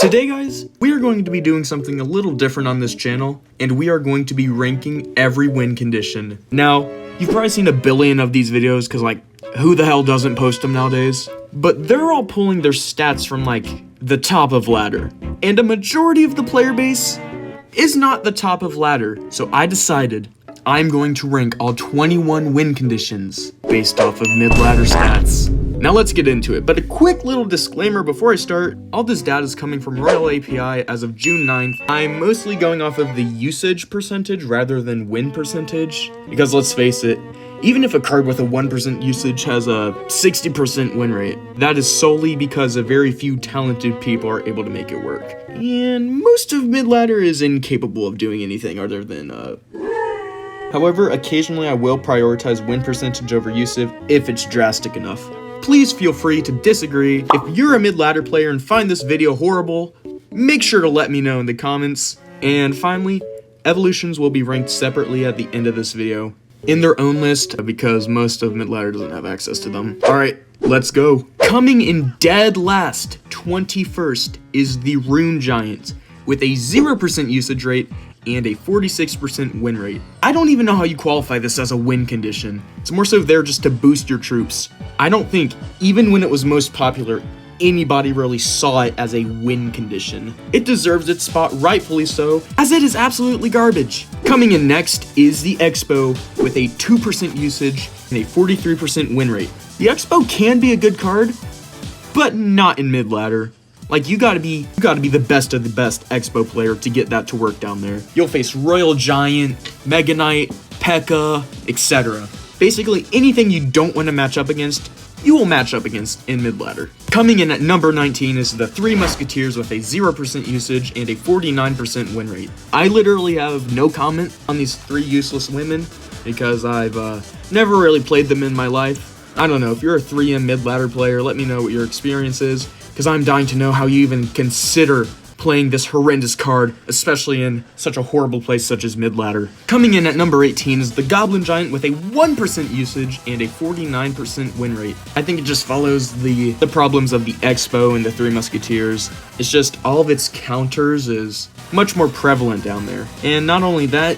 Today guys, we are going to be doing something a little different on this channel, and we are going to be ranking every win condition. Now, you've probably seen a billion of these videos because like, who the hell doesn't post them nowadays? But they're all pulling their stats from like, the top of ladder. And a majority of the player base is not the top of ladder, so I decided I'm going to rank all 21 win conditions based off of mid-ladder stats. Now let's get into it, but a quick little disclaimer before I start. All this data is coming from Royale API as of June 9th. I'm mostly going off of the usage percentage rather than win percentage, because let's face it, even if a card with a 1% usage has a 60% win rate, that is solely because a very few talented people are able to make it work. And most of mid-ladder is incapable of doing anything other than, However, occasionally I will prioritize win percentage over usage if it's drastic enough. Please feel free to disagree. If you're a mid-ladder player and find this video horrible, make sure to let me know in the comments. And finally, evolutions will be ranked separately at the end of this video in their own list because most of mid-ladder doesn't have access to them. Alright, let's go. Coming in dead last, 21st, is the Rune Giant with a 0% usage rate and a 46% win rate. I don't even know how you qualify this as a win condition. It's more so there just to boost your troops. I don't think, even when it was most popular, anybody really saw it as a win condition. It deserves its spot, rightfully so, as it is absolutely garbage. Coming in next is the Expo with a 2% usage and a 43% win rate. The Expo can be a good card, but not in mid-ladder. Like, you gotta be the best of the best Expo player to get that to work down there. You'll face Royal Giant, Mega Knight, P.E.K.K.A, etc. Basically, anything you don't want to match up against, you will match up against in mid-ladder. Coming in at number 19 is the Three Musketeers with a 0% usage and a 49% win rate. I literally have no comment on these three useless women because I've never really played them in my life. I don't know, if you're a 3M mid-ladder player, let me know what your experience is, because I'm dying to know how you even consider playing this horrendous card, especially in such a horrible place such as mid-ladder. Coming in at number 18 is the Goblin Giant with a 1% usage and a 49% win rate. I think it just follows the problems of the Expo and the Three Musketeers. It's just all of its counters is much more prevalent down there. And not only that,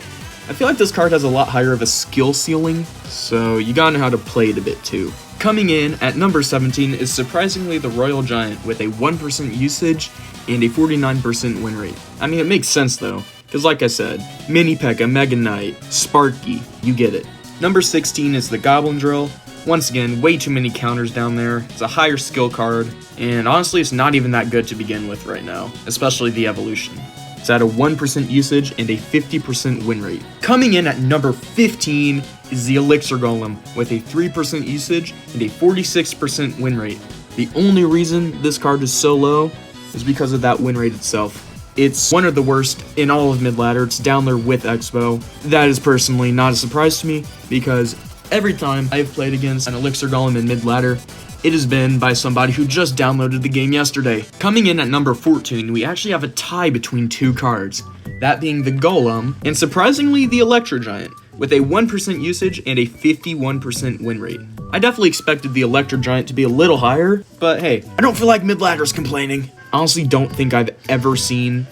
I feel like this card has a lot higher of a skill ceiling, so you gotta know how to play it a bit too. Coming in at number 17 is surprisingly the Royal Giant with a 1% usage and a 49% win rate. I mean, it makes sense though, because like I said, Mini P.E.K.K.A, Mega Knight, Sparky, you get it. Number 16 is the Goblin Drill. Once again, way too many counters down there. It's a higher skill card, and honestly, it's not even that good to begin with right now, especially the evolution. It's at a 1% usage and a 50% win rate. Coming in at number 15 is the Elixir Golem with a 3% usage and a 46% win rate. The only reason this card is so low is because of that win rate itself. It's one of the worst in all of mid-ladder. It's down there with Expo. That is personally not a surprise to me because every time I've played against an Elixir Golem in mid-ladder, it has been by somebody who just downloaded the game yesterday. Coming in at number 14, we actually have a tie between two cards, that being the Golem, and surprisingly the Electro Giant, with a 1% usage and a 51% win rate. I definitely expected the Electro Giant to be a little higher, but hey, I don't feel like mid-ladder's complaining. I honestly don't think I've ever seen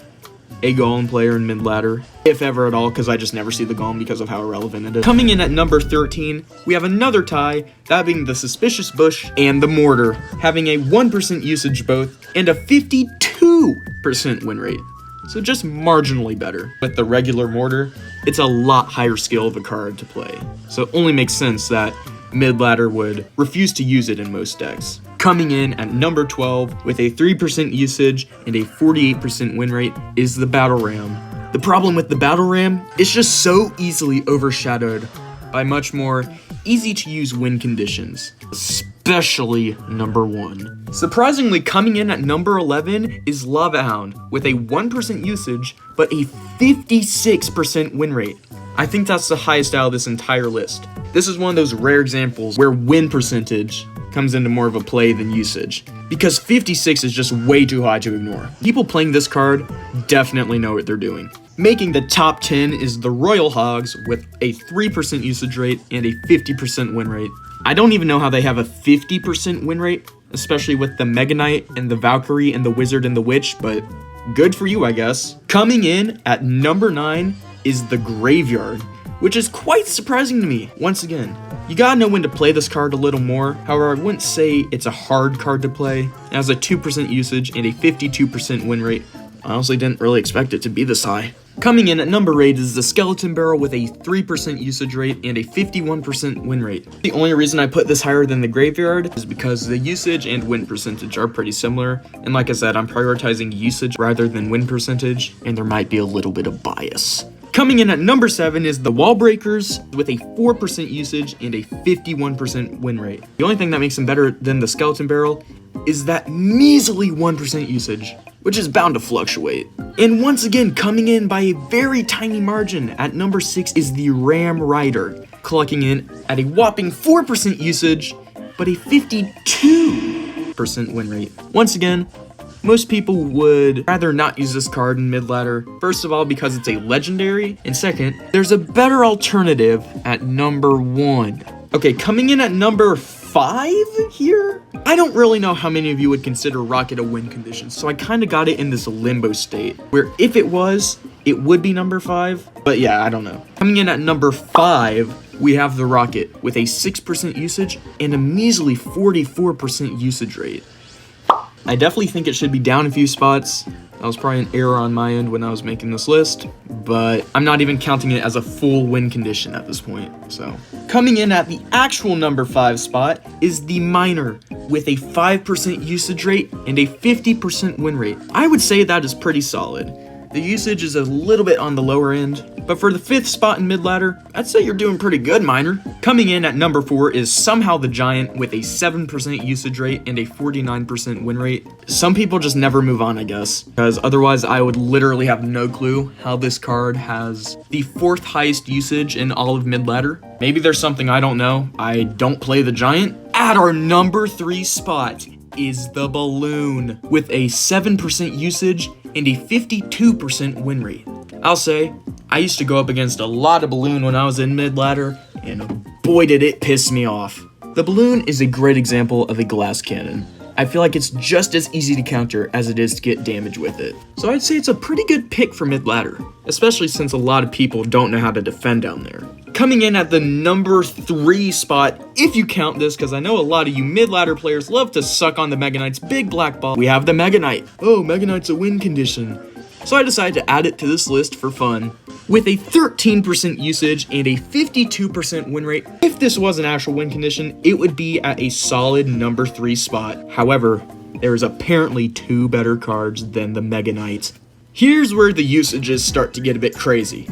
a Golem player in mid-ladder, if ever at all, because I just never see the Golem because of how irrelevant it is. Coming in at number 13, we have another tie, that being the Suspicious Bush and the Mortar, having a 1% usage both and a 52% win rate. So just marginally better. With the regular Mortar, it's a lot higher skill of a card to play, so it only makes sense that mid-ladder would refuse to use it in most decks. Coming in at number 12 with a 3% usage and a 48% win rate is the Battle Ram. The problem with the Battle Ram is just so easily overshadowed by much more easy to use win conditions, especially number 1. Surprisingly, coming in at number 11 is Lava Hound with a 1% usage but a 56% win rate. I think that's the highest out of this entire list. This is one of those rare examples where win percentage comes into more of a play than usage, because 56 is just way too high to ignore. People playing this card definitely know what they're doing. Making the top 10 is the Royal Hogs with a 3% usage rate and a 50% win rate. I don't even know how they have a 50% win rate, especially with the Mega Knight and the Valkyrie and the Wizard and the Witch, but good for you, I guess. Coming in at number 9 is the Graveyard, which is quite surprising to me. Once again, you gotta know when to play this card a little more. However, I wouldn't say it's a hard card to play. It has a 2% usage and a 52% win rate. I honestly didn't really expect it to be this high. Coming in at number 8 is the Skeleton Barrel with a 3% usage rate and a 51% win rate. The only reason I put this higher than the Graveyard is because the usage and win percentage are pretty similar, and like I said, I'm prioritizing usage rather than win percentage, and there might be a little bit of bias. Coming in at number 7 is the Wall Breakers with a 4% usage and a 51% win rate. The only thing that makes them better than the Skeleton Barrel is that measly 1% usage, which is bound to fluctuate. And once again, coming in by a very tiny margin at number 6 is the Ram Rider, clocking in at a whopping 4% usage, but a 52% win rate. Once again, most people would rather not use this card in mid-ladder. First of all, because it's a legendary, and second, there's a better alternative at number 1. Okay, coming in at number 5 here? I don't really know how many of you would consider Rocket a win condition, so I kind of got it in this limbo state, where if it was, it would be number 5, but yeah, I don't know. Coming in at number 5, we have the Rocket with a 6% usage and a measly 44% usage rate. I definitely think it should be down a few spots. That was probably an error on my end when I was making this list, but I'm not even counting it as a full win condition at this point, so. Coming in at the actual number 5 spot is the Miner with a 5% usage rate and a 50% win rate. I would say that is pretty solid. The usage is a little bit on the lower end, but for the 5th spot in mid-ladder, I'd say you're doing pretty good, Miner. Coming in at number 4 is Somehow the Giant with a 7% usage rate and a 49% win rate. Some people just never move on, I guess, because otherwise I would literally have no clue how this card has the 4th highest usage in all of mid-ladder.Maybe there's something I don't know. I don't play the Giant. At our number 3 spot is the Balloon with a 7% usage and a 52% win rate. I'll say, I used to go up against a lot of Balloon when I was in mid-ladder, and boy did it piss me off. The Balloon is a great example of a glass cannon. I feel like it's just as easy to counter as it is to get damage with it. So I'd say it's a pretty good pick for mid-ladder, especially since a lot of people don't know how to defend down there. Coming in at the number 3 spot, if you count this, because I know a lot of you mid-ladder players love to suck on the Mega Knight's big black ball. We have the Mega Knight. Oh, Mega Knight's a win condition. So I decided to add it to this list for fun. With a 13% usage and a 52% win rate, if this was an actual win condition, it would be at a solid number 3 spot. However, there is apparently 2 better cards than the Mega Knight. Here's where the usages start to get a bit crazy.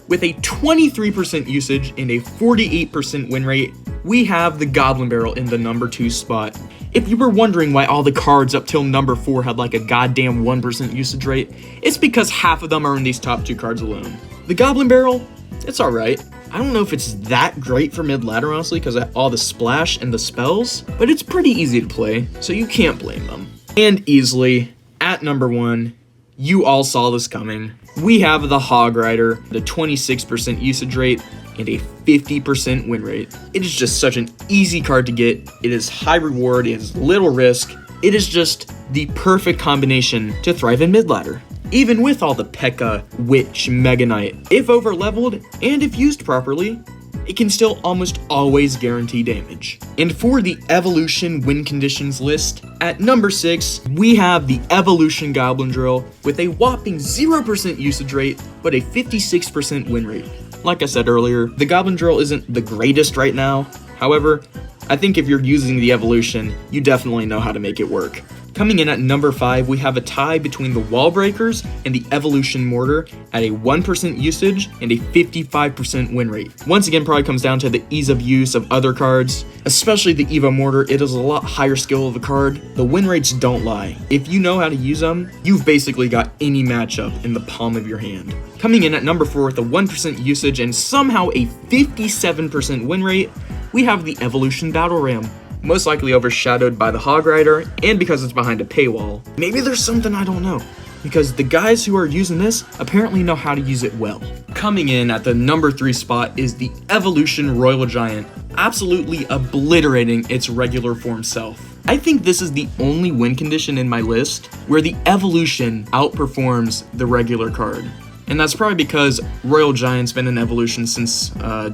With a 23% usage and a 48% win rate, we have the Goblin Barrel in the number 2 spot. If you were wondering why all the cards up till number 4 had like a goddamn 1% usage rate, it's because half of them are in these top 2 cards alone. The Goblin Barrel, it's alright. I don't know if it's that great for mid-ladder, honestly, because of all the splash and the spells, but it's pretty easy to play, so you can't blame them. And easily, at number 1, you all saw this coming. We have the Hog Rider, the 26% usage rate, and a 50% win rate. It is just such an easy card to get. It is high reward, it is little risk. It is just the perfect combination to thrive in mid-ladder. Even with all the P.E.K.K.A, Witch, Mega Knight, if over-leveled and if used properly, it can still almost always guarantee damage. And for the Evolution win conditions list, at number 6, we have the Evolution Goblin Drill with a whopping 0% usage rate, but a 56% win rate. Like I said earlier, the Goblin Drill isn't the greatest right now. However, I think if you're using the Evolution, you definitely know how to make it work. Coming in at number 5, we have a tie between the Wall Breakers and the Evolution Mortar at a 1% usage and a 55% win rate. Once again, probably comes down to the ease of use of other cards, especially the Evo Mortar. It is a lot higher skill of a card. The win rates don't lie. If you know how to use them, you've basically got any matchup in the palm of your hand. Coming in at number 4 with a 1% usage and somehow a 57% win rate, we have the Evolution Battle Ram. Most likely overshadowed by the Hog Rider, and because it's behind a paywall. Maybe there's something I don't know, because the guys who are using this apparently know how to use it well. Coming in at the number 3 spot is the Evolution Royal Giant, absolutely obliterating its regular form self. I think this is the only win condition in my list where the evolution outperforms the regular card. And that's probably because Royal Giant's been an evolution since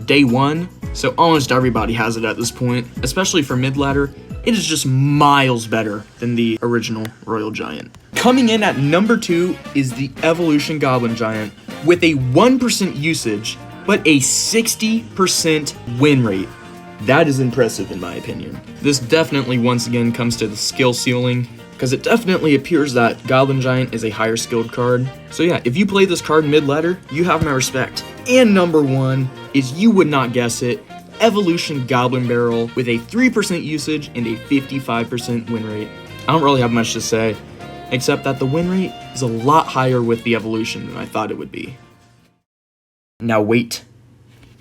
day one, so almost everybody has it at this point. Especially for mid-ladder, it is just miles better than the original Royal Giant. Coming in at number 2 is the Evolution Goblin Giant with a 1% usage, but a 60% win rate. That is impressive in my opinion. This definitely once again comes to the skill ceiling, because it definitely appears that Goblin Giant is a higher skilled card. So yeah, if you play this card mid-ladder, you have my respect. And number 1 is, you would not guess it, Evolution Goblin Barrel with a 3% usage and a 55% win rate. I don't really have much to say, except that the win rate is a lot higher with the evolution than I thought it would be. Now wait,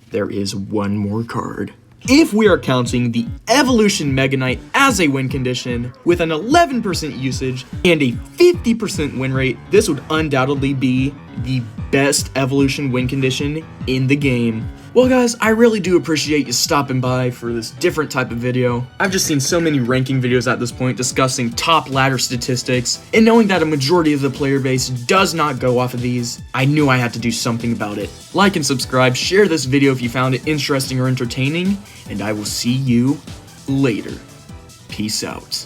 there is one more card. If we are counting the Evolution Mega Knight as a win condition with an 11% usage and a 50% win rate, this would undoubtedly be the best evolution win condition in the game. Well guys, I really do appreciate you stopping by for this different type of video. I've just seen so many ranking videos at this point discussing top ladder statistics, and knowing that a majority of the player base does not go off of these, I knew I had to do something about it. Like and subscribe, share this video if you found it interesting or entertaining, and I will see you later. Peace out.